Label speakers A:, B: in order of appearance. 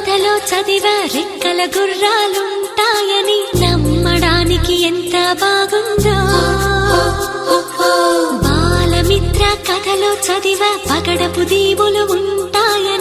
A: కథలో చదివా రెక్కల గుర్రాలుంటాయని నమ్మడానికి ఎంత బాగుందో. బాలమిత్ర కథలో చదివా పగడపు దీవులు ఉంటాయని